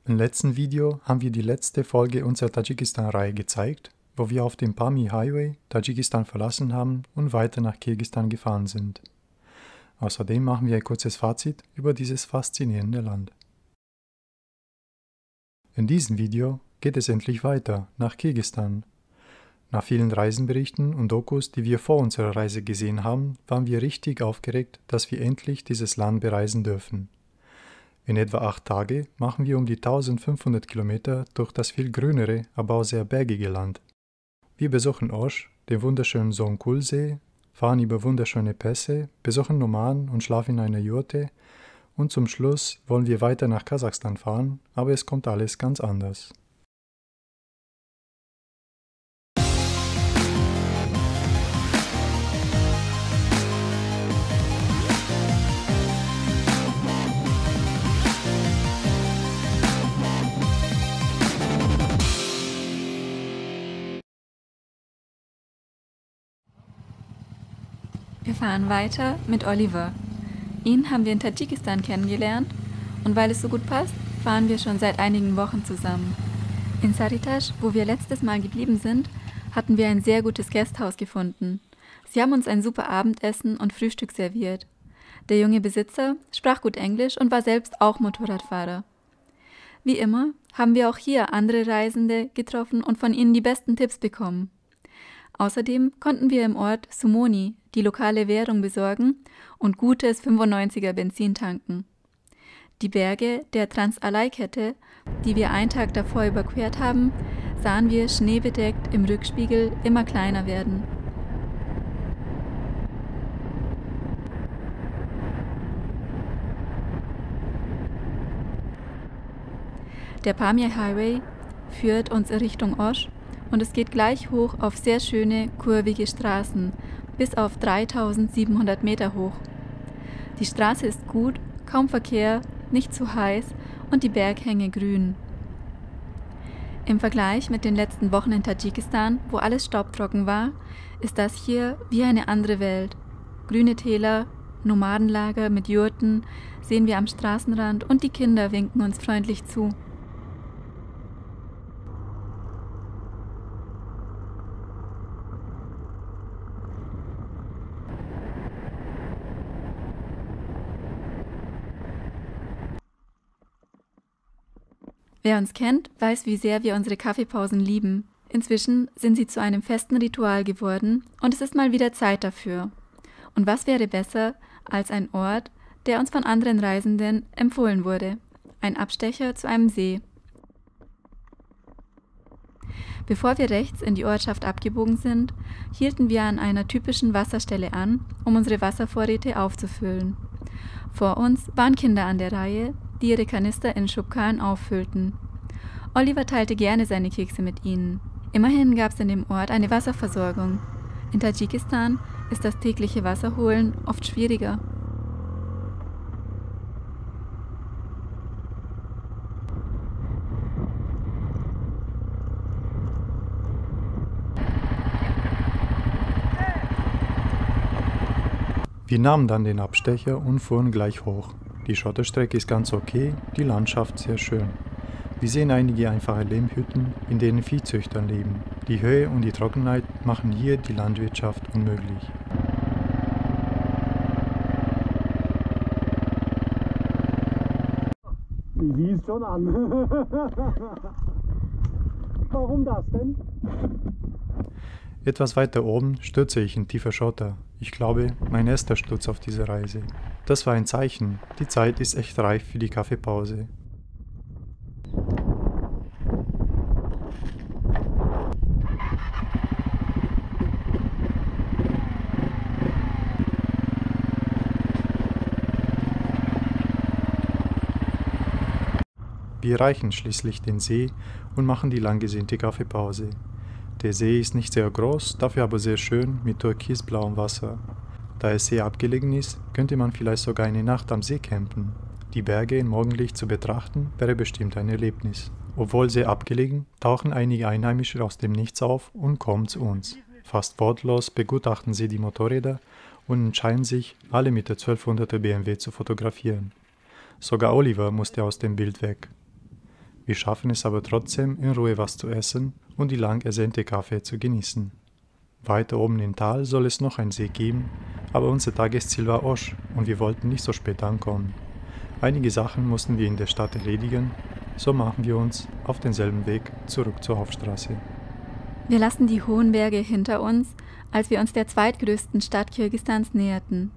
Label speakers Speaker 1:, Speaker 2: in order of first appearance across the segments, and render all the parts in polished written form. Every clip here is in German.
Speaker 1: Im letzten Video haben wir die letzte Folge unserer Tadschikistan-Reihe gezeigt, wo wir auf dem Pamir Highway Tadschikistan verlassen haben und weiter nach Kirgisistan gefahren sind. Außerdem machen wir ein kurzes Fazit über dieses faszinierende Land. In diesem Video geht es endlich weiter nach Kirgisistan. Nach vielen Reisenberichten und Dokus, die wir vor unserer Reise gesehen haben, waren wir richtig aufgeregt, dass wir endlich dieses Land bereisen dürfen. In etwa 8 Tage machen wir um die 1500 Kilometer durch das viel grünere, aber auch sehr bergige Land. Wir besuchen Osh, den wunderschönen Songkhul-See, fahren über wunderschöne Pässe, besuchen Nomaden und schlafen in einer Jurte und zum Schluss wollen wir weiter nach Kasachstan fahren, aber es kommt alles ganz anders.
Speaker 2: Wir fahren weiter mit Oliver. Ihn haben wir in Tadschikistan kennengelernt und weil es so gut passt, fahren wir schon seit einigen Wochen zusammen. In Sarıtaş, wo wir letztes Mal geblieben sind, hatten wir ein sehr gutes Gasthaus gefunden. Sie haben uns ein super Abendessen und Frühstück serviert. Der junge Besitzer sprach gut Englisch und war selbst auch Motorradfahrer. Wie immer haben wir auch hier andere Reisende getroffen und von ihnen die besten Tipps bekommen. Außerdem konnten wir im Ort Sumoni die lokale Währung besorgen und gutes 95er Benzin tanken. Die Berge der Transalai-Kette, die wir einen Tag davor überquert haben, sahen wir schneebedeckt im Rückspiegel immer kleiner werden. Der Pamir Highway führt uns in Richtung Osh und es geht gleich hoch auf sehr schöne, kurvige Straßen, bis auf 3700 Meter hoch. Die Straße ist gut, kaum Verkehr, nicht zu heiß und die Berghänge grün. Im Vergleich mit den letzten Wochen in Tadschikistan, wo alles staubtrocken war, ist das hier wie eine andere Welt. Grüne Täler, Nomadenlager mit Jurten sehen wir am Straßenrand und die Kinder winken uns freundlich zu. Wer uns kennt, weiß, wie sehr wir unsere Kaffeepausen lieben. Inzwischen sind sie zu einem festen Ritual geworden und es ist mal wieder Zeit dafür. Und was wäre besser als ein Ort, der uns von anderen Reisenden empfohlen wurde? Ein Abstecher zu einem See. Bevor wir rechts in die Ortschaft abgebogen sind, hielten wir an einer typischen Wasserstelle an, um unsere Wasservorräte aufzufüllen. Vor uns waren Kinder an der Reihe, die ihre Kanister in Schubkarren auffüllten. Oliver teilte gerne seine Kekse mit ihnen. Immerhin gab es in dem Ort eine Wasserversorgung. In Tadschikistan ist das tägliche Wasserholen oft schwieriger.
Speaker 1: Wir nahmen dann den Abstecher und fuhren gleich hoch. Die Schotterstrecke ist ganz okay, die Landschaft sehr schön. Wir sehen einige einfache Lehmhütten, in denen Viehzüchter leben. Die Höhe und die Trockenheit machen hier die Landwirtschaft unmöglich.
Speaker 3: Die siehst schon an. Warum das denn?
Speaker 1: Etwas weiter oben stürze ich in tiefer Schotter. Ich glaube, mein erster Sturz auf dieser Reise. Das war ein Zeichen. Die Zeit ist echt reif für die Kaffeepause. Wir erreichen schließlich den See und machen die lang gesehnte Kaffeepause. Der See ist nicht sehr groß, dafür aber sehr schön mit türkisblauem Wasser. Da es sehr abgelegen ist, könnte man vielleicht sogar eine Nacht am See campen. Die Berge im Morgenlicht zu betrachten, wäre bestimmt ein Erlebnis. Obwohl sehr abgelegen, tauchen einige Einheimische aus dem Nichts auf und kommen zu uns. Fast wortlos begutachten sie die Motorräder und entscheiden sich, alle mit der 1200er BMW zu fotografieren. Sogar Oliver musste aus dem Bild weg. Wir schaffen es aber trotzdem, in Ruhe was zu essen und die lang ersehnte Kaffee zu genießen. Weiter oben im Tal soll es noch einen See geben, aber unser Tagesziel war Osch und wir wollten nicht so spät ankommen. Einige Sachen mussten wir in der Stadt erledigen, so machen wir uns auf denselben Weg zurück zur Hauptstraße.
Speaker 2: Wir lassen die hohen Berge hinter uns, als wir uns der zweitgrößten Stadt Kirgisistans näherten.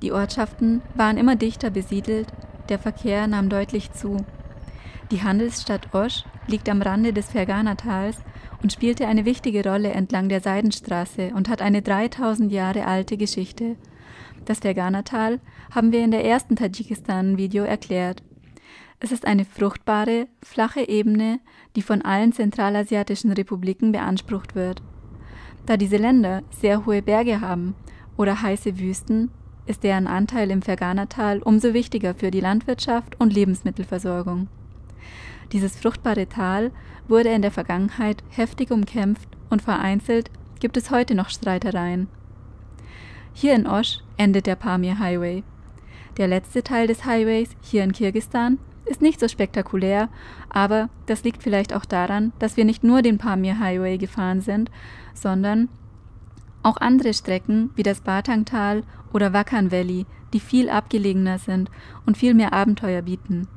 Speaker 2: Die Ortschaften waren immer dichter besiedelt, der Verkehr nahm deutlich zu. Die Handelsstadt Osch liegt am Rande des Ferganatals und spielte eine wichtige Rolle entlang der Seidenstraße und hat eine 3000 Jahre alte Geschichte. Das Ferganatal haben wir in der ersten Tadschikistan-Video erklärt. Es ist eine fruchtbare, flache Ebene, die von allen zentralasiatischen Republiken beansprucht wird. Da diese Länder sehr hohe Berge haben oder heiße Wüsten, ist deren Anteil im Ferganatal umso wichtiger für die Landwirtschaft und Lebensmittelversorgung. Dieses fruchtbare Tal wurde in der Vergangenheit heftig umkämpft und vereinzelt gibt es heute noch Streitereien. Hier in Osch endet der Pamir Highway. Der letzte Teil des Highways hier in Kirgisistan ist nicht so spektakulär, aber das liegt vielleicht auch daran, dass wir nicht nur den Pamir Highway gefahren sind, sondern auch andere Strecken wie das Batang-Tal oder Wakhan Valley, die viel abgelegener sind und viel mehr Abenteuer bieten.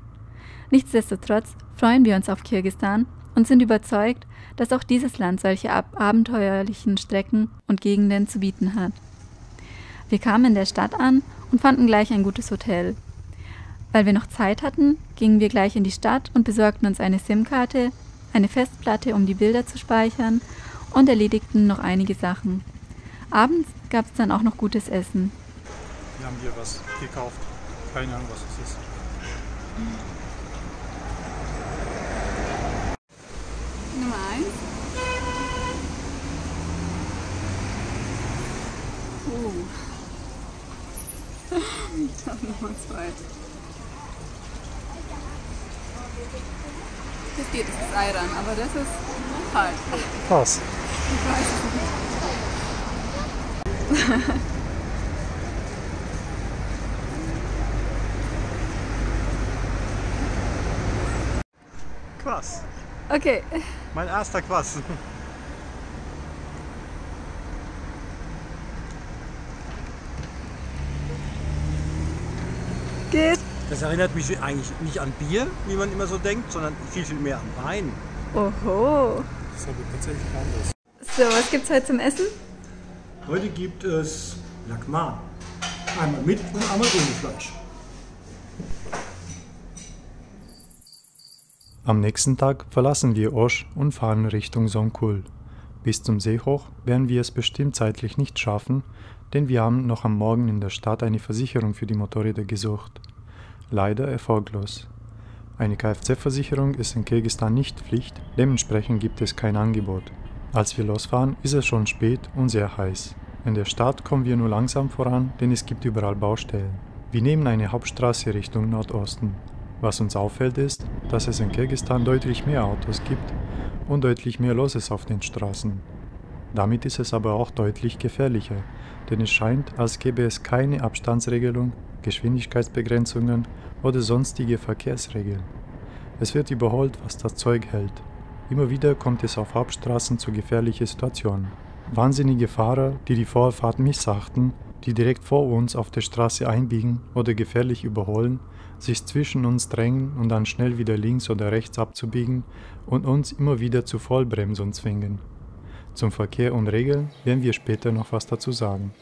Speaker 2: Nichtsdestotrotz freuen wir uns auf Kirgisistan und sind überzeugt, dass auch dieses Land solche abenteuerlichen Strecken und Gegenden zu bieten hat. Wir kamen in der Stadt an und fanden gleich ein gutes Hotel. Weil wir noch Zeit hatten, gingen wir gleich in die Stadt und besorgten uns eine SIM-Karte, eine Festplatte, um die Bilder zu speichern und erledigten noch einige Sachen. Abends gab es dann auch noch gutes Essen.
Speaker 1: Wir haben hier was gekauft. Keine Ahnung, was es ist.
Speaker 2: Nummer 1. Nummer 2. Das geht, das ist Ayran, aber das ist falsch.
Speaker 1: Was?
Speaker 2: Ich weiß es nicht.
Speaker 3: Quass.
Speaker 2: Okay.
Speaker 3: Mein erster Quass.
Speaker 2: Geht.
Speaker 3: Das erinnert mich eigentlich nicht an Bier, wie man immer so denkt, sondern viel, viel mehr an Wein.
Speaker 2: Oho.
Speaker 1: Das ist aber tatsächlich anders.
Speaker 2: So, was gibt's heute zum Essen?
Speaker 3: Heute gibt es Lakman. Einmal mit und einmal ohne Fleisch.
Speaker 1: Am nächsten Tag verlassen wir Osch und fahren Richtung Songkhul. Bis zum See hoch werden wir es bestimmt zeitlich nicht schaffen, denn wir haben noch am Morgen in der Stadt eine Versicherung für die Motorräder gesucht. Leider erfolglos. Eine Kfz-Versicherung ist in Kirgisistan nicht Pflicht, dementsprechend gibt es kein Angebot. Als wir losfahren, ist es schon spät und sehr heiß. In der Stadt kommen wir nur langsam voran, denn es gibt überall Baustellen. Wir nehmen eine Hauptstraße Richtung Nordosten. Was uns auffällt ist, dass es in Kirgisistan deutlich mehr Autos gibt und deutlich mehr los ist auf den Straßen. Damit ist es aber auch deutlich gefährlicher, denn es scheint, als gäbe es keine Abstandsregelung, Geschwindigkeitsbegrenzungen oder sonstige Verkehrsregeln. Es wird überholt, was das Zeug hält. Immer wieder kommt es auf Hauptstraßen zu gefährlichen Situationen. Wahnsinnige Fahrer, die die Vorfahrt missachten, die direkt vor uns auf der Straße einbiegen oder gefährlich überholen, sich zwischen uns drängen und dann schnell wieder links oder rechts abzubiegen und uns immer wieder zu Vollbremsung zwingen. Zum Verkehr und Regeln werden wir später noch was dazu sagen.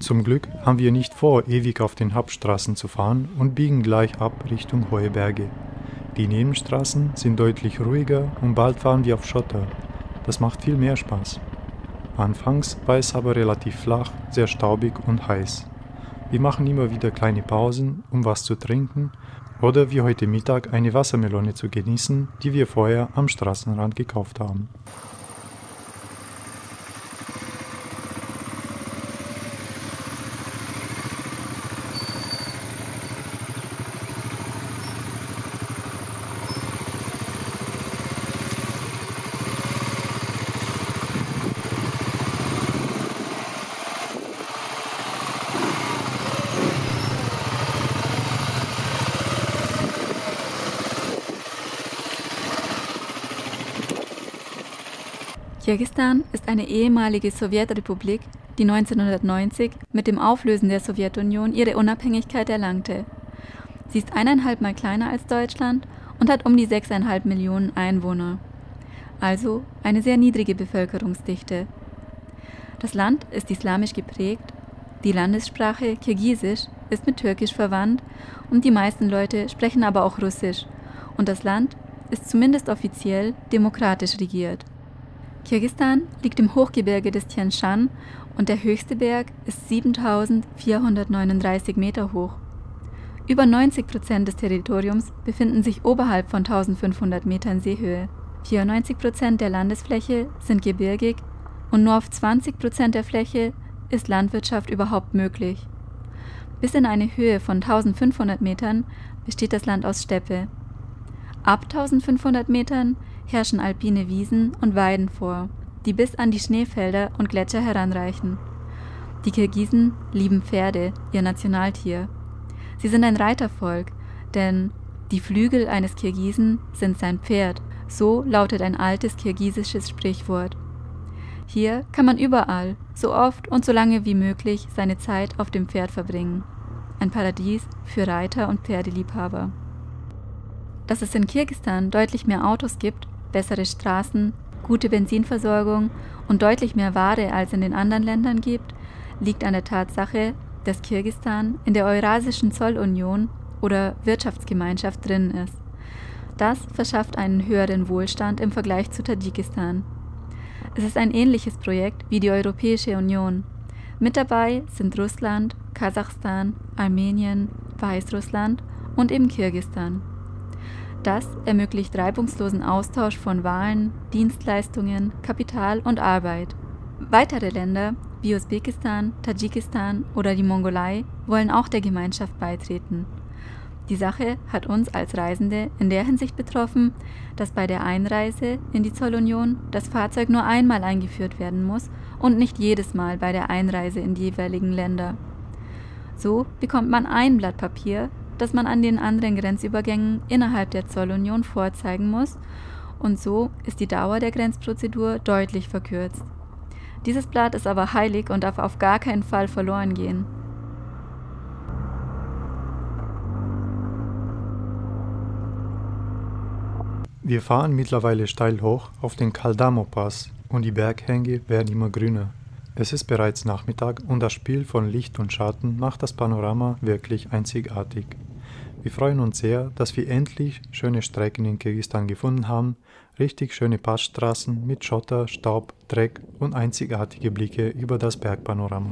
Speaker 1: Zum Glück haben wir nicht vor, ewig auf den Hauptstraßen zu fahren und biegen gleich ab Richtung hohe Berge. Die Nebenstraßen sind deutlich ruhiger und bald fahren wir auf Schotter. Das macht viel mehr Spaß. Anfangs war es aber relativ flach, sehr staubig und heiß. Wir machen immer wieder kleine Pausen, um was zu trinken oder wie heute Mittag eine Wassermelone zu genießen, die wir vorher am Straßenrand gekauft haben.
Speaker 2: Kirgisistan ist eine ehemalige Sowjetrepublik, die 1990 mit dem Auflösen der Sowjetunion ihre Unabhängigkeit erlangte. Sie ist 1,5 Mal kleiner als Deutschland und hat um die 6,5 Millionen Einwohner. Also eine sehr niedrige Bevölkerungsdichte. Das Land ist islamisch geprägt, die Landessprache Kirgisisch ist mit Türkisch verwandt und die meisten Leute sprechen aber auch Russisch und das Land ist zumindest offiziell demokratisch regiert. Kirgisistan liegt im Hochgebirge des Tian Shan und der höchste Berg ist 7.439 Meter hoch. Über 90% des Territoriums befinden sich oberhalb von 1.500 Metern Seehöhe. 94% der Landesfläche sind gebirgig und nur auf 20% der Fläche ist Landwirtschaft überhaupt möglich. Bis in eine Höhe von 1.500 Metern besteht das Land aus Steppe. Ab 1.500 Metern herrschen alpine Wiesen und Weiden vor, die bis an die Schneefelder und Gletscher heranreichen. Die Kirgisen lieben Pferde, ihr Nationaltier. Sie sind ein Reitervolk, denn die Flügel eines Kirgisen sind sein Pferd, so lautet ein altes kirgisisches Sprichwort. Hier kann man überall, so oft und so lange wie möglich seine Zeit auf dem Pferd verbringen. Ein Paradies für Reiter und Pferdeliebhaber. Dass es in Kirgisistan deutlich mehr Autos gibt, bessere Straßen, gute Benzinversorgung und deutlich mehr Ware als in den anderen Ländern gibt, liegt an der Tatsache, dass Kirgisistan in der Eurasischen Zollunion oder Wirtschaftsgemeinschaft drin ist. Das verschafft einen höheren Wohlstand im Vergleich zu Tadschikistan. Es ist ein ähnliches Projekt wie die Europäische Union. Mit dabei sind Russland, Kasachstan, Armenien, Weißrussland und eben Kirgisistan. Das ermöglicht reibungslosen Austausch von Waren, Dienstleistungen, Kapital und Arbeit. Weitere Länder wie Usbekistan, Tadschikistan oder die Mongolei wollen auch der Gemeinschaft beitreten. Die Sache hat uns als Reisende in der Hinsicht betroffen, dass bei der Einreise in die Zollunion das Fahrzeug nur einmal eingeführt werden muss und nicht jedes Mal bei der Einreise in die jeweiligen Länder. So bekommt man ein Blatt Papier, das man an den anderen Grenzübergängen innerhalb der Zollunion vorzeigen muss, und so ist die Dauer der Grenzprozedur deutlich verkürzt. Dieses Blatt ist aber heilig und darf auf gar keinen Fall verloren gehen.
Speaker 1: Wir fahren mittlerweile steil hoch auf den Kaldamo-Pass und die Berghänge werden immer grüner. Es ist bereits Nachmittag und das Spiel von Licht und Schatten macht das Panorama wirklich einzigartig. Wir freuen uns sehr, dass wir endlich schöne Strecken in Kirgisistan gefunden haben, richtig schöne Passstraßen mit Schotter, Staub, Dreck und einzigartige Blicke über das Bergpanorama.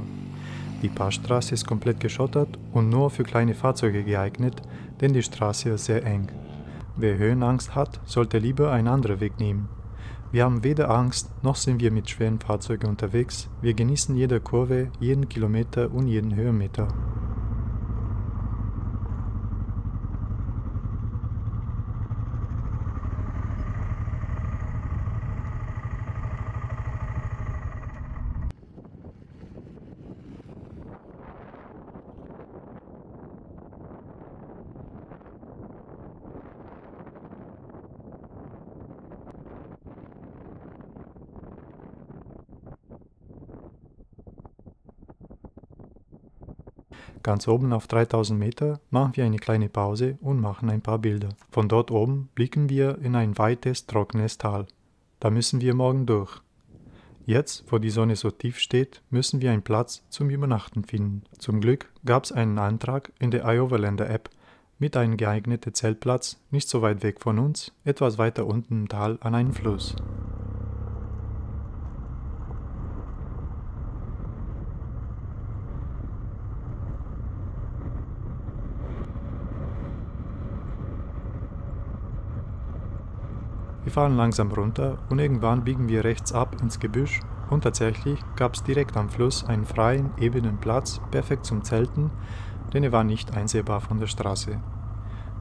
Speaker 1: Die Passstraße ist komplett geschottert und nur für kleine Fahrzeuge geeignet, denn die Straße ist sehr eng. Wer Höhenangst hat, sollte lieber einen anderen Weg nehmen. Wir haben weder Angst, noch sind wir mit schweren Fahrzeugen unterwegs. Wir genießen jede Kurve, jeden Kilometer und jeden Höhenmeter. Ganz oben auf 3000 Meter machen wir eine kleine Pause und machen ein paar Bilder. Von dort oben blicken wir in ein weites, trockenes Tal. Da müssen wir morgen durch. Jetzt, wo die Sonne so tief steht, müssen wir einen Platz zum Übernachten finden. Zum Glück gab es einen Antrag in der iOverlander App mit einem geeigneten Zeltplatz, nicht so weit weg von uns, etwas weiter unten im Tal an einem Fluss. Wir fahren langsam runter und irgendwann biegen wir rechts ab ins Gebüsch und tatsächlich gab es direkt am Fluss einen freien, ebenen Platz, perfekt zum Zelten, denn er war nicht einsehbar von der Straße.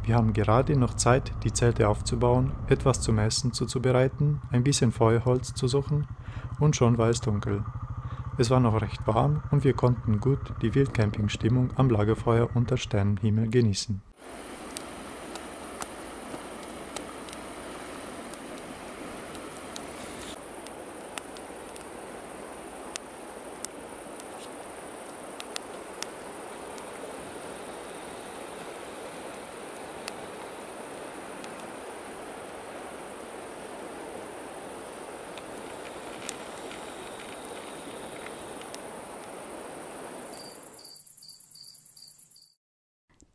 Speaker 1: Wir haben gerade noch Zeit, die Zelte aufzubauen, etwas zum Essen zuzubereiten, ein bisschen Feuerholz zu suchen und schon war es dunkel. Es war noch recht warm und wir konnten gut die Wildcamping-Stimmung am Lagerfeuer unter Sternenhimmel genießen.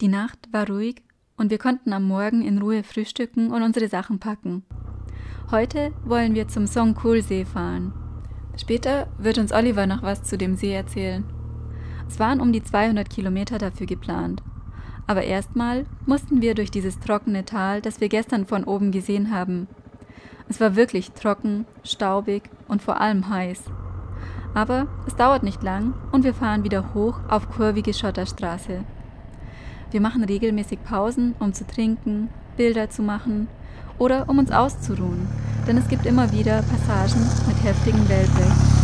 Speaker 2: Die Nacht war ruhig und wir konnten am Morgen in Ruhe frühstücken und unsere Sachen packen. Heute wollen wir zum Songkhul-See fahren. Später wird uns Oliver noch was zu dem See erzählen. Es waren um die 200 Kilometer dafür geplant. Aber erstmal mussten wir durch dieses trockene Tal, das wir gestern von oben gesehen haben. Es war wirklich trocken, staubig und vor allem heiß. Aber es dauert nicht lang und wir fahren wieder hoch auf kurvige Schotterstraße. Wir machen regelmäßig Pausen, um zu trinken, Bilder zu machen oder um uns auszuruhen, denn es gibt immer wieder Passagen mit heftigem Wellblech.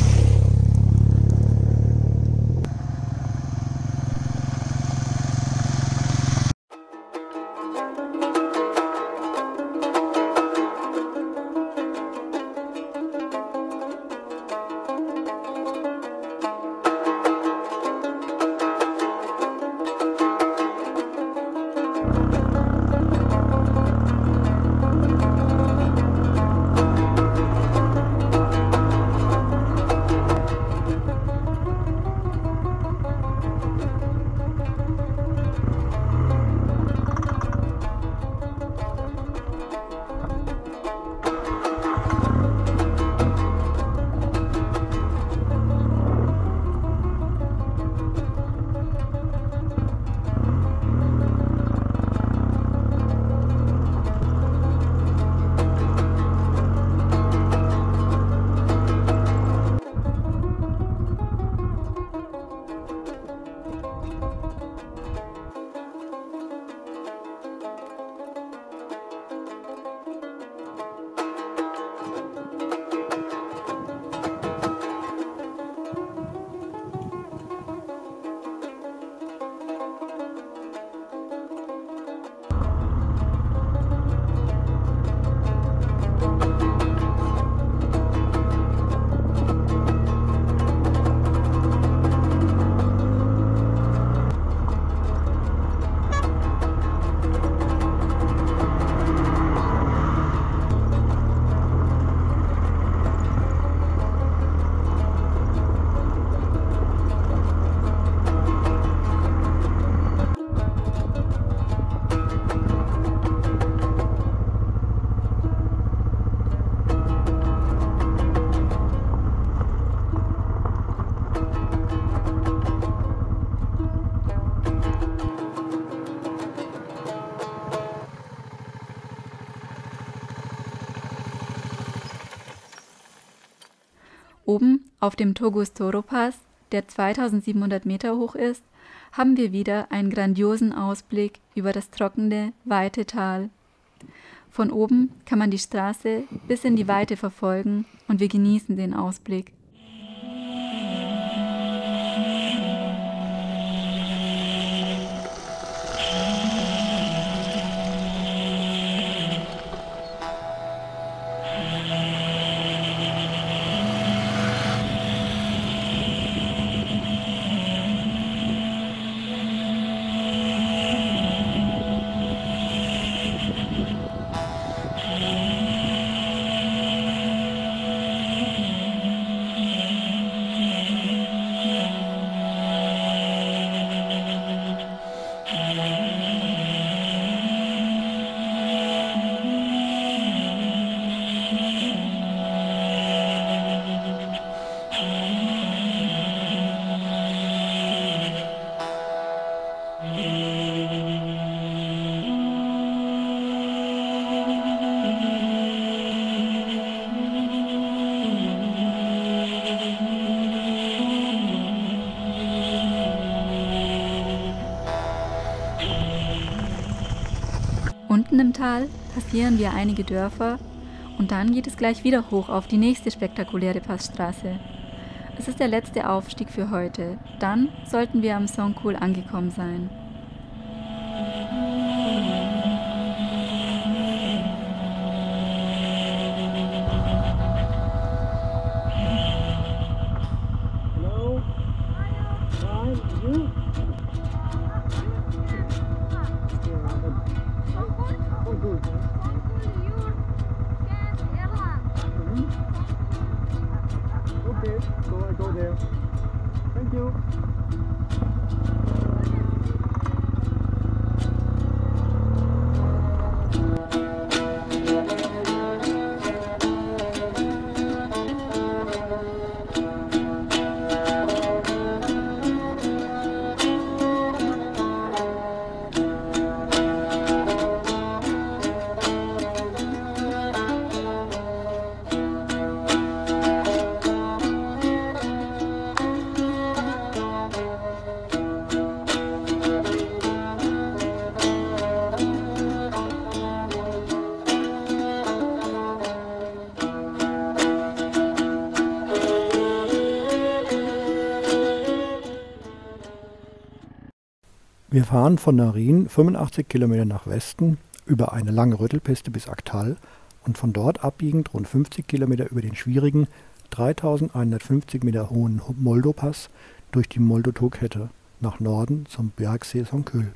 Speaker 2: Oben auf dem Togus Toro Pass, der 2700 Meter hoch ist, haben wir wieder einen grandiosen Ausblick über das trockene, weite Tal. Von oben kann man die Straße bis in die Weite verfolgen und wir genießen den Ausblick. Unten im Tal passieren wir einige Dörfer und dann geht es gleich wieder hoch auf die nächste spektakuläre Passstraße. Es ist der letzte Aufstieg für heute. Dann sollten wir am Songkhul angekommen sein.
Speaker 4: Wir fahren von Narin 85 Kilometer nach Westen über eine lange Röttelpiste bis Aktau und von dort abbiegend rund 50 Kilometer über den schwierigen, 3150 Meter hohen Moldopass durch die Moldoto-Kette nach Norden zum Bergsee Songkhul.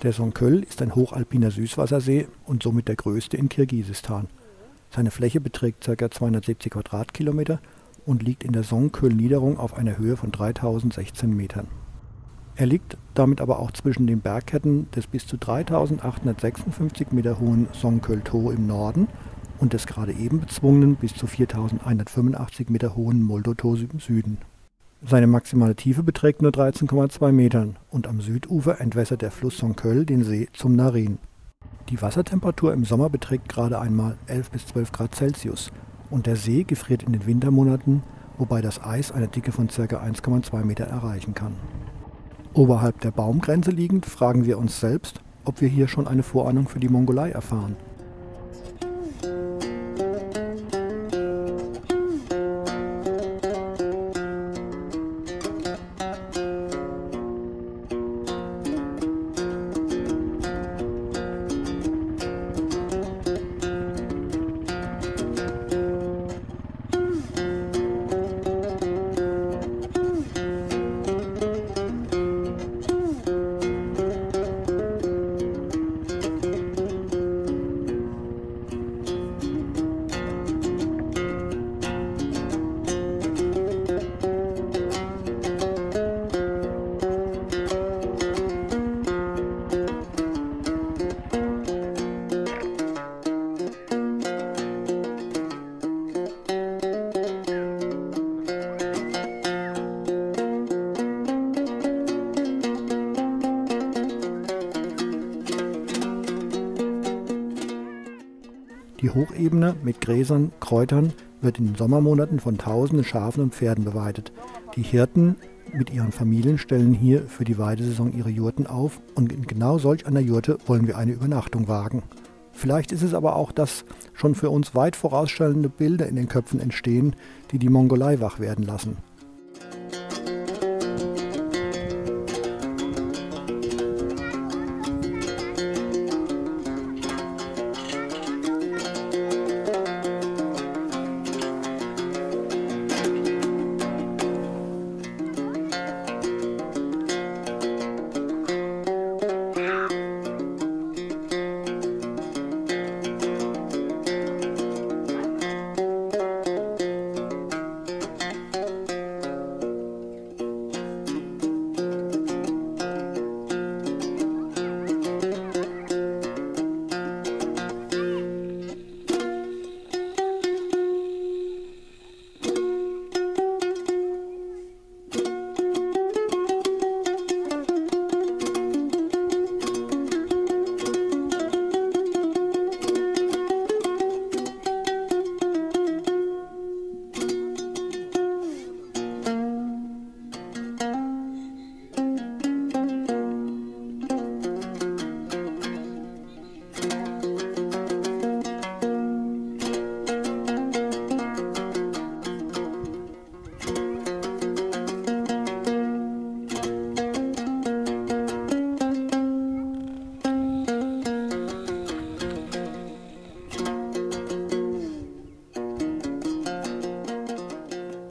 Speaker 4: Der Songkhul ist ein hochalpiner Süßwassersee und somit der größte in Kirgisistan. Seine Fläche beträgt ca. 270 Quadratkilometer und liegt in der Songkhul-Niederung auf einer Höhe von 3016 Metern. Er liegt damit aber auch zwischen den Bergketten des bis zu 3856 Meter hohen Songkhul-To im Norden und des gerade eben bezwungenen bis zu 4185 Meter hohen Moldoto im Süden. Seine maximale Tiefe beträgt nur 13,2 Metern und am Südufer entwässert der Fluss Songkhul den See zum Narin. Die Wassertemperatur im Sommer beträgt gerade einmal 11 bis 12 Grad Celsius und der See gefriert in den Wintermonaten wobei das Eis eine Dicke von ca. 1,2 Meter erreichen kann. Oberhalb der Baumgrenze liegend fragen wir uns selbst, ob wir hier schon eine Vorahnung für die Mongolei erfahren. Die Hochebene mit Gräsern, Kräutern wird in den Sommermonaten von tausenden Schafen und Pferden beweidet. Die Hirten mit ihren Familien stellen hier für die Weidesaison ihre Jurten auf und in genau solch einer Jurte wollen wir eine Übernachtung wagen. Vielleicht ist es aber auch, dass schon für uns weit vorausschauende Bilder in den Köpfen entstehen, die die Mongolei wach werden lassen.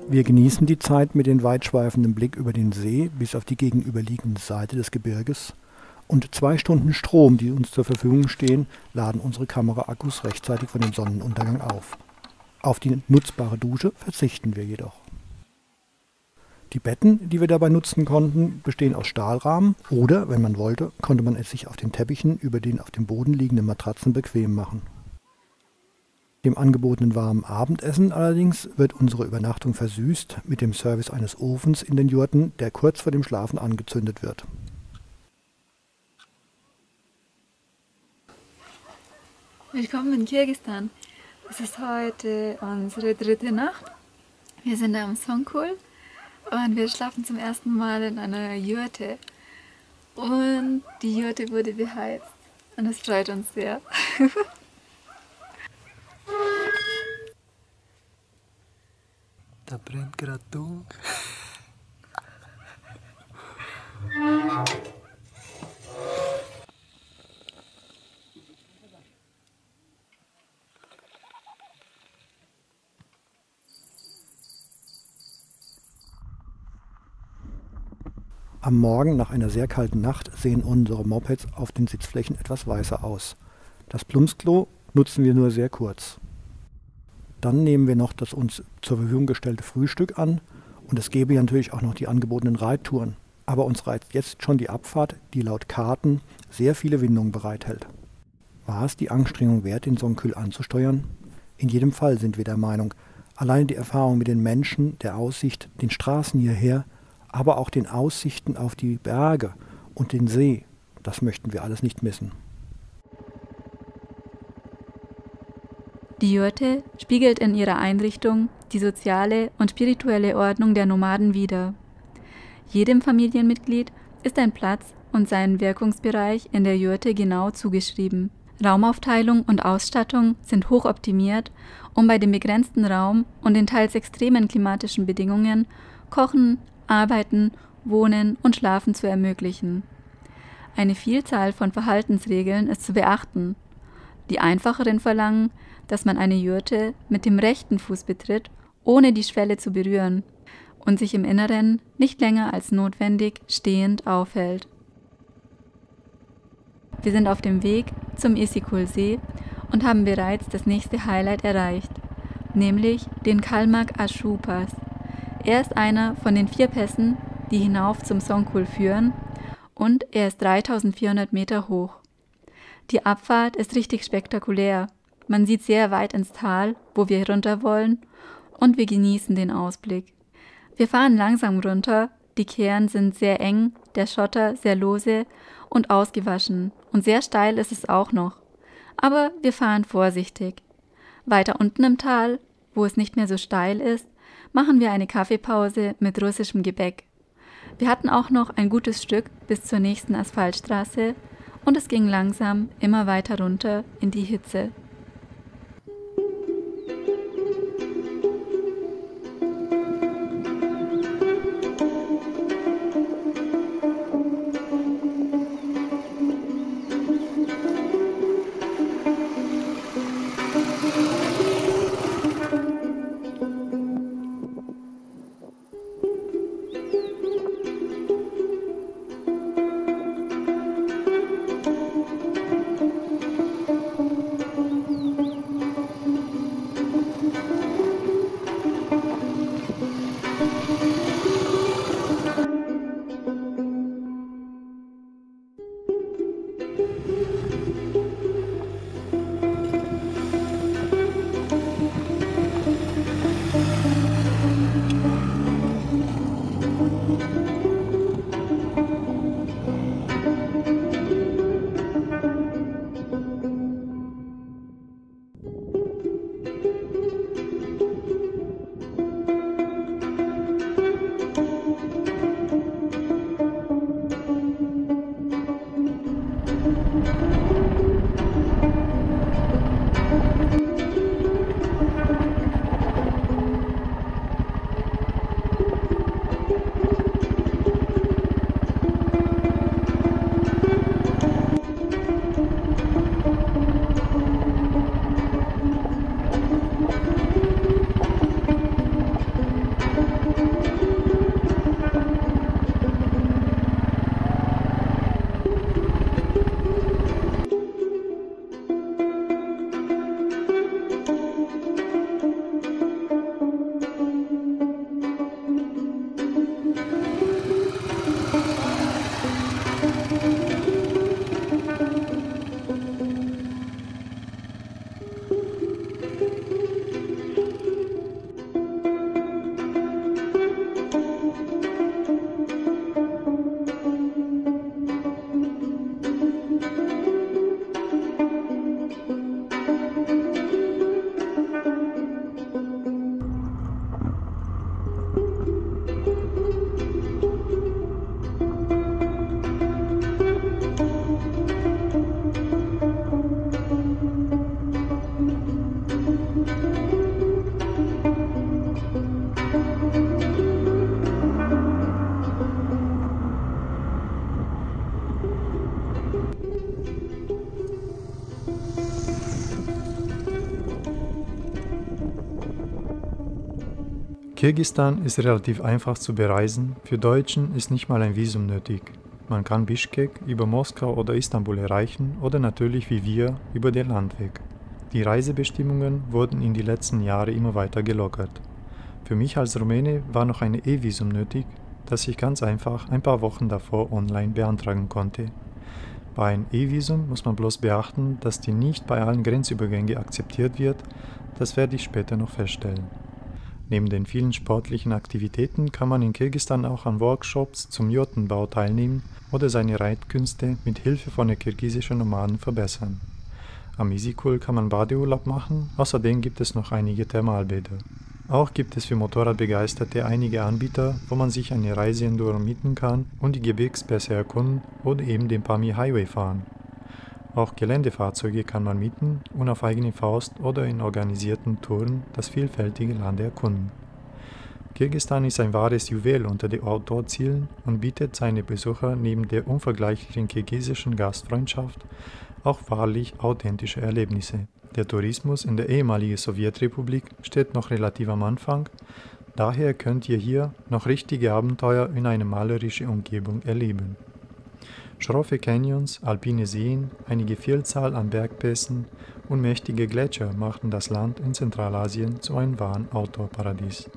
Speaker 4: Wir genießen die Zeit mit dem weitschweifenden Blick über den See bis auf die gegenüberliegende Seite des Gebirges und 2 Stunden Strom, die uns zur Verfügung stehen, laden unsere Kameraakkus rechtzeitig von dem Sonnenuntergang auf. Auf die nutzbare Dusche verzichten wir jedoch. Die Betten, die wir dabei nutzen konnten, bestehen aus Stahlrahmen oder, wenn man wollte, konnte man es sich auf den Teppichen über den auf dem Boden liegenden Matratzen bequem machen. Dem angebotenen warmen Abendessen allerdings wird unsere Übernachtung versüßt mit dem Service eines Ofens in den Jurten, der kurz vor dem Schlafen angezündet wird.
Speaker 2: Willkommen in Kirgisistan. Es ist heute unsere 3. Nacht. Wir sind am Songkhul und wir schlafen zum ersten Mal in einer Jurte. Und die Jurte wurde beheizt. Und das freut uns sehr.
Speaker 5: Da brennt gerade dunkel.
Speaker 4: Am Morgen nach einer sehr kalten Nacht sehen unsere Mopeds auf den Sitzflächen etwas weißer aus. Das Plumpsklo nutzen wir nur sehr kurz. Dann nehmen wir noch das uns zur Verfügung gestellte Frühstück an und es gäbe ja natürlich auch noch die angebotenen Reittouren. Aber uns reizt jetzt schon die Abfahrt, die laut Karten sehr viele Windungen bereithält. War es die Anstrengung wert, den Songkhul anzusteuern? In jedem Fall sind wir der Meinung, allein die Erfahrung mit den Menschen, der Aussicht, den Straßen hierher, aber auch den Aussichten auf die Berge und den See, das möchten wir alles nicht missen.
Speaker 2: Die Jurte spiegelt in ihrer Einrichtung die soziale und spirituelle Ordnung der Nomaden wider. Jedem Familienmitglied ist ein Platz und sein Wirkungsbereich in der Jurte genau zugeschrieben. Raumaufteilung und Ausstattung sind hochoptimiert, um bei dem begrenzten Raum und den teils extremen klimatischen Bedingungen Kochen, Arbeiten, Wohnen und Schlafen zu ermöglichen. Eine Vielzahl von Verhaltensregeln ist zu beachten. Die einfacheren verlangen, dass man eine Jurte mit dem rechten Fuß betritt, ohne die Schwelle zu berühren, und sich im Inneren nicht länger als notwendig stehend aufhält. Wir sind auf dem Weg zum Isyk-Kul-See und haben bereits das nächste Highlight erreicht, nämlich den Kalmak-Ashu-Pass. Er ist einer von den 4 Pässen, die hinauf zum Songkhul führen, und er ist 3400 Meter hoch. Die Abfahrt ist richtig spektakulär. Man sieht sehr weit ins Tal, wo wir runter wollen, und wir genießen den Ausblick. Wir fahren langsam runter, die Kähren sind sehr eng, der Schotter sehr lose und ausgewaschen, und sehr steil ist es auch noch. Aber wir fahren vorsichtig. Weiter unten im Tal, wo es nicht mehr so steil ist, machen wir eine Kaffeepause mit russischem Gebäck. Wir hatten auch noch ein gutes Stück bis zur nächsten Asphaltstraße und es ging langsam immer weiter runter in die Hitze.
Speaker 1: Kirgisistan ist relativ einfach zu bereisen, für Deutschen ist nicht mal ein Visum nötig. Man kann Bischkek über Moskau oder Istanbul erreichen oder natürlich wie wir über den Landweg. Die Reisebestimmungen wurden in die letzten Jahre immer weiter gelockert. Für mich als Rumäne war noch ein E-Visum nötig, das ich ganz einfach ein paar Wochen davor online beantragen konnte. Bei einem E-Visum muss man bloß beachten, dass die nicht bei allen Grenzübergängen akzeptiert wird, das werde ich später noch feststellen. Neben den vielen sportlichen Aktivitäten kann man in Kirgisistan auch an Workshops zum Jurtenbau teilnehmen oder seine Reitkünste mit Hilfe von den kirgisischen Nomaden verbessern. Am Isyk-Kul kann man Badeurlaub machen, außerdem gibt es noch einige Thermalbäder. Auch gibt es für Motorradbegeisterte einige Anbieter, wo man sich eine Reiseenduro mieten kann und die Gebirgspässe erkunden oder eben den Pamir Highway fahren. Auch Geländefahrzeuge kann man mieten und auf eigene Faust oder in organisierten Touren das vielfältige Land erkunden. Kirgisistan ist ein wahres Juwel unter den Outdoor-Zielen und bietet seine Besucher neben der unvergleichlichen kirgisischen Gastfreundschaft auch wahrlich authentische Erlebnisse. Der Tourismus in der ehemaligen Sowjetrepublik steht noch relativ am Anfang, daher könnt ihr hier noch richtige Abenteuer in einer malerischen Umgebung erleben. Schroffe Canyons, alpine Seen, einige Vielzahl an Bergpässen und mächtige Gletscher machten das Land in Zentralasien zu einem wahren Outdoor-Paradies.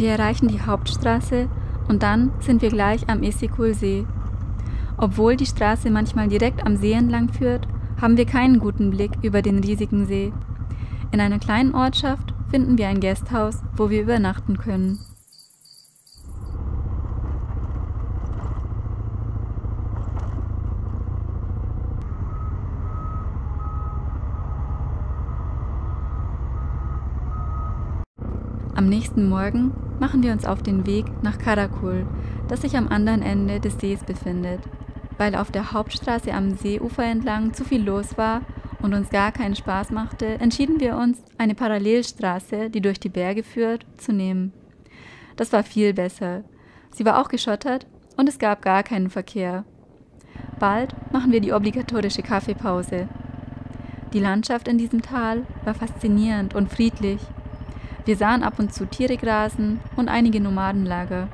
Speaker 2: Wir erreichen die Hauptstraße und dann sind wir gleich am Essikul-See. Obwohl die Straße manchmal direkt am See entlang führt, haben wir keinen guten Blick über den riesigen See. In einer kleinen Ortschaft finden wir ein Gasthaus, wo wir übernachten können. Am nächsten Morgen machen wir uns auf den Weg nach Karakul, das sich am anderen Ende des Sees befindet. Weil auf der Hauptstraße am Seeufer entlang zu viel los war und uns gar keinen Spaß machte, entschieden wir uns, eine Parallelstraße, die durch die Berge führt, zu nehmen. Das war viel besser. Sie war auch geschottert und es gab gar keinen Verkehr. Bald machen wir die obligatorische Kaffeepause. Die Landschaft in diesem Tal war faszinierend und friedlich. Wir sahen ab und zu Tiere grasen und einige Nomadenlager.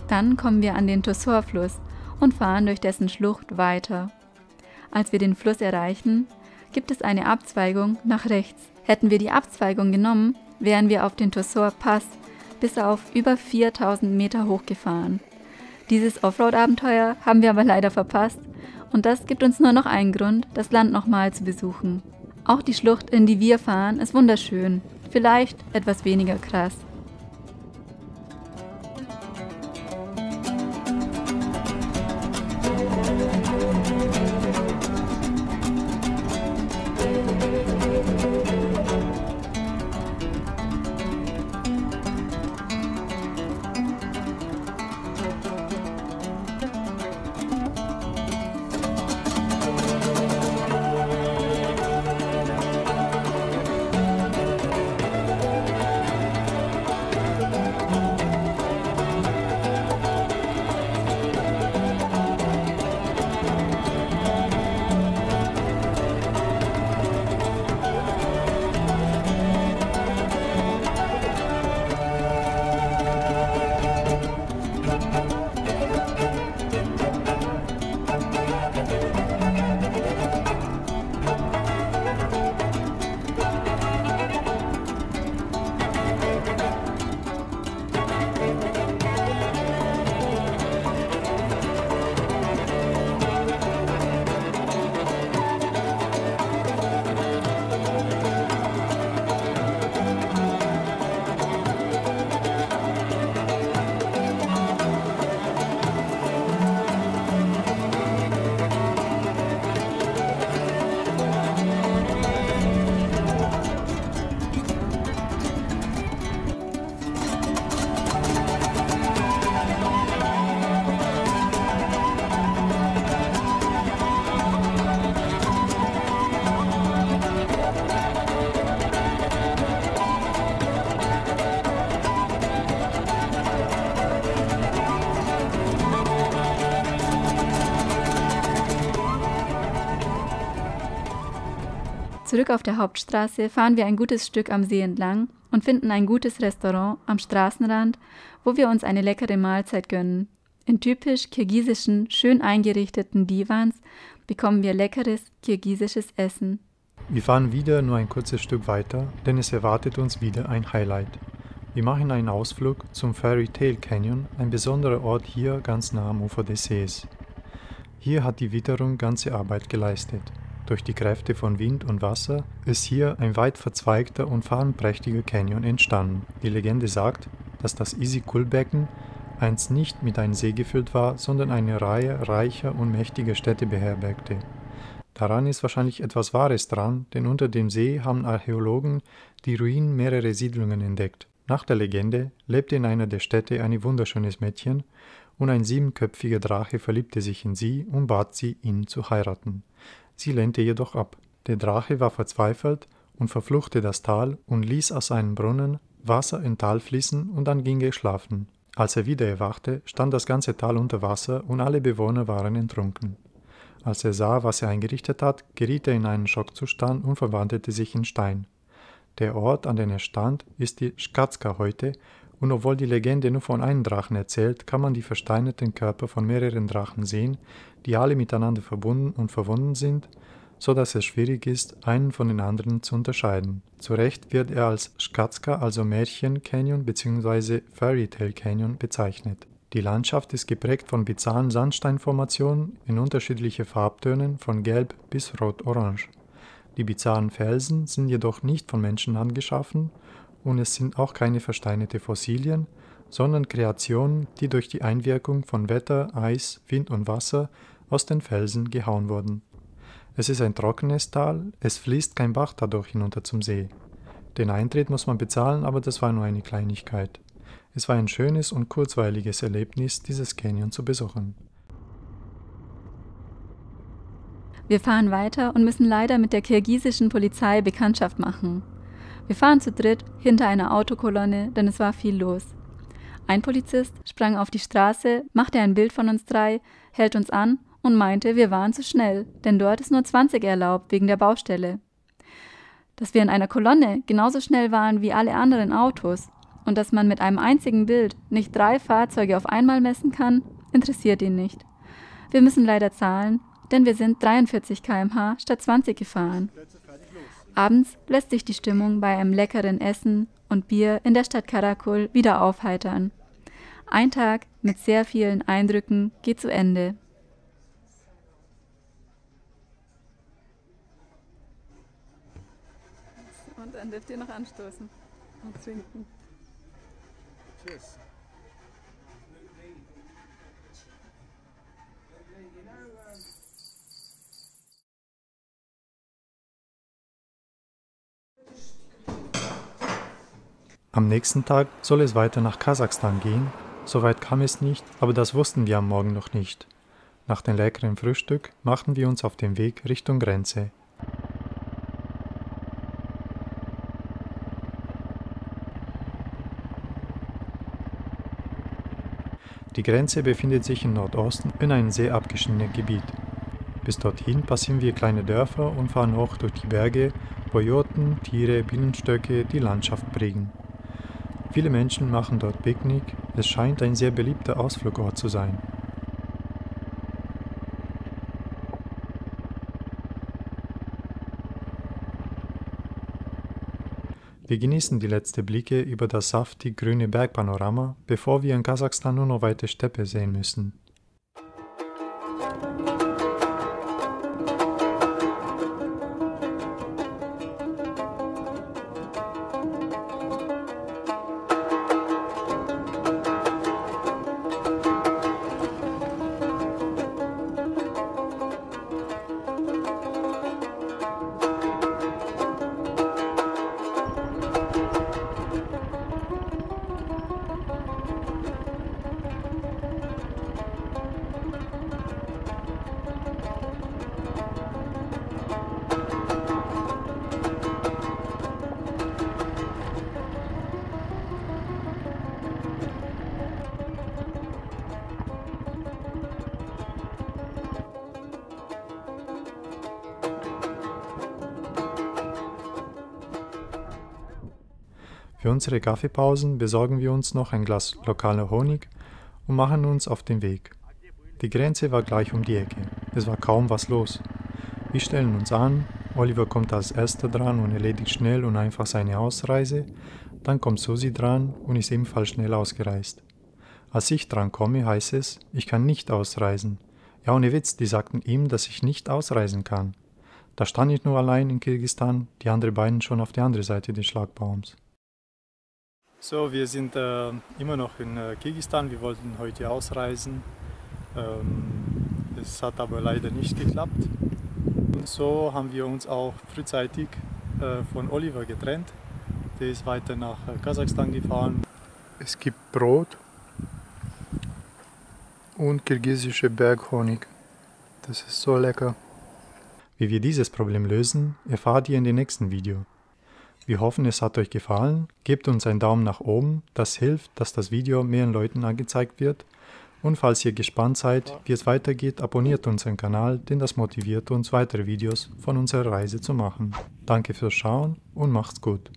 Speaker 2: Dann kommen wir an den Tosor-Fluss und fahren durch dessen Schlucht weiter. Als wir den Fluss erreichen, gibt es eine Abzweigung nach rechts. Hätten wir die Abzweigung genommen, wären wir auf den Tosor-Pass bis auf über 4000 Meter hochgefahren. Dieses Offroad-Abenteuer haben wir aber leider verpasst und das gibt uns nur noch einen Grund, das Land nochmal zu besuchen. Auch die Schlucht, in die wir fahren, ist wunderschön, vielleicht etwas weniger krass. Zurück auf der Hauptstraße fahren wir ein gutes Stück am See entlang und finden ein gutes Restaurant am Straßenrand, wo wir uns eine leckere Mahlzeit gönnen. In typisch kirgisischen, schön eingerichteten Divans bekommen wir leckeres kirgisisches Essen.
Speaker 1: Wir fahren wieder nur ein kurzes Stück weiter, denn es erwartet uns wieder ein Highlight. Wir machen einen Ausflug zum Fairy Tale Canyon, ein besonderer Ort hier ganz nah am Ufer des Sees. Hier hat die Witterung ganze Arbeit geleistet. Durch die Kräfte von Wind und Wasser ist hier ein weit verzweigter und farbenprächtiger Canyon entstanden. Die Legende sagt, dass das Isyk-Kul-Becken einst nicht mit einem See gefüllt war, sondern eine Reihe reicher und mächtiger Städte beherbergte. Daran ist wahrscheinlich etwas Wahres dran, denn unter dem See haben Archäologen die Ruinen mehrerer Siedlungen entdeckt. Nach der Legende lebte in einer der Städte ein wunderschönes Mädchen und ein 7-köpfiger Drache verliebte sich in sie und bat sie, ihn zu heiraten. Sie lehnte jedoch ab. Der Drache war verzweifelt und verfluchte das Tal und ließ aus einem Brunnen Wasser in Tal fließen und dann ging er schlafen. Als er wieder erwachte, stand das ganze Tal unter Wasser und alle Bewohner waren ertrunken. Als er sah, was er eingerichtet hat, geriet er in einen Schockzustand und verwandelte sich in Stein. Der Ort, an dem er stand, ist die Shkatska heute, und obwohl die Legende nur von einem Drachen erzählt, kann man die versteinerten Körper von mehreren Drachen sehen, die alle miteinander verbunden und verbunden sind, so dass es schwierig ist, einen von den anderen zu unterscheiden. Zu Recht wird er als Shkatska, also Märchen-Canyon bzw. Fairy Tale Canyon bezeichnet. Die Landschaft ist geprägt von bizarren Sandsteinformationen in unterschiedlichen Farbtönen von gelb bis rot-orange. Die bizarren Felsen sind jedoch nicht von Menschenhand geschaffen und es sind auch keine versteinerte Fossilien, sondern Kreationen, die durch die Einwirkung von Wetter, Eis, Wind und Wasser aus den Felsen gehauen wurden. Es ist ein trockenes Tal, es fließt kein Bach dadurch hinunter zum See. Den Eintritt muss man bezahlen, aber das war nur eine Kleinigkeit. Es war ein schönes und kurzweiliges Erlebnis, dieses Canyon zu besuchen.
Speaker 2: Wir fahren weiter und müssen leider mit der kirgisischen Polizei Bekanntschaft machen. Wir fahren zu dritt hinter einer Autokolonne, denn es war viel los. Ein Polizist sprang auf die Straße, machte ein Bild von uns drei, hält uns an und meinte, wir waren zu schnell, denn dort ist nur 20 erlaubt wegen der Baustelle. Dass wir in einer Kolonne genauso schnell waren wie alle anderen Autos und dass man mit einem einzigen Bild nicht 3 Fahrzeuge auf einmal messen kann, interessiert ihn nicht. Wir müssen leider zahlen, denn wir sind 43 km/h statt 20 gefahren. Abends lässt sich die Stimmung bei einem leckeren Essen und Bier in der Stadt Karakol wieder aufheitern. Ein Tag mit sehr vielen Eindrücken geht zu Ende. Und dann dürft ihr noch anstoßen und trinken.
Speaker 3: Tschüss.
Speaker 1: Am nächsten Tag soll es weiter nach Kasachstan gehen. Soweit kam es nicht, aber das wussten wir am Morgen noch nicht. Nach dem leckeren Frühstück machten wir uns auf den Weg Richtung Grenze. Die Grenze befindet sich im Nordosten in einem sehr abgeschiedenen Gebiet. Bis dorthin passieren wir kleine Dörfer und fahren hoch durch die Berge, wo Jurten, Tiere, Bienenstöcke die Landschaft prägen. Viele Menschen machen dort Picknick, es scheint ein sehr beliebter Ausflugort zu sein. Wir genießen die letzten Blicke über das saftig grüne Bergpanorama, bevor wir in Kasachstan nur noch weite Steppe sehen müssen. Für unsere Kaffeepausen besorgen wir uns noch ein Glas lokaler Honig und machen uns auf den Weg. Die Grenze war gleich um die Ecke. Es war kaum was los. Wir stellen uns an, Oliver kommt als erster dran und erledigt schnell und einfach seine Ausreise. Dann kommt Susi dran und ist ebenfalls schnell ausgereist. Als ich dran komme, heißt es, ich kann nicht ausreisen. Ja, ohne Witz, die sagten ihm, dass ich nicht ausreisen kann. Da stand ich nur allein in Kirgisistan, die anderen beiden schon auf der anderen Seite des Schlagbaums. So, wir sind immer noch in Kirgisistan. Wir wollten heute ausreisen. Es hat aber leider nicht geklappt. Und so haben wir uns auch frühzeitig von Oliver getrennt. Der ist weiter nach Kasachstan gefahren. Es gibt Brot und kirgisische Berghonig. Das ist so lecker. Wie wir dieses Problem lösen, erfahrt ihr in dem nächsten Video. Wir hoffen, es hat euch gefallen. Gebt uns einen Daumen nach oben, das hilft, dass das Video mehreren Leuten angezeigt wird. Und falls ihr gespannt seid, wie es weitergeht, abonniert unseren Kanal, denn das motiviert uns, weitere Videos von unserer Reise zu machen. Danke fürs Schauen und macht's gut.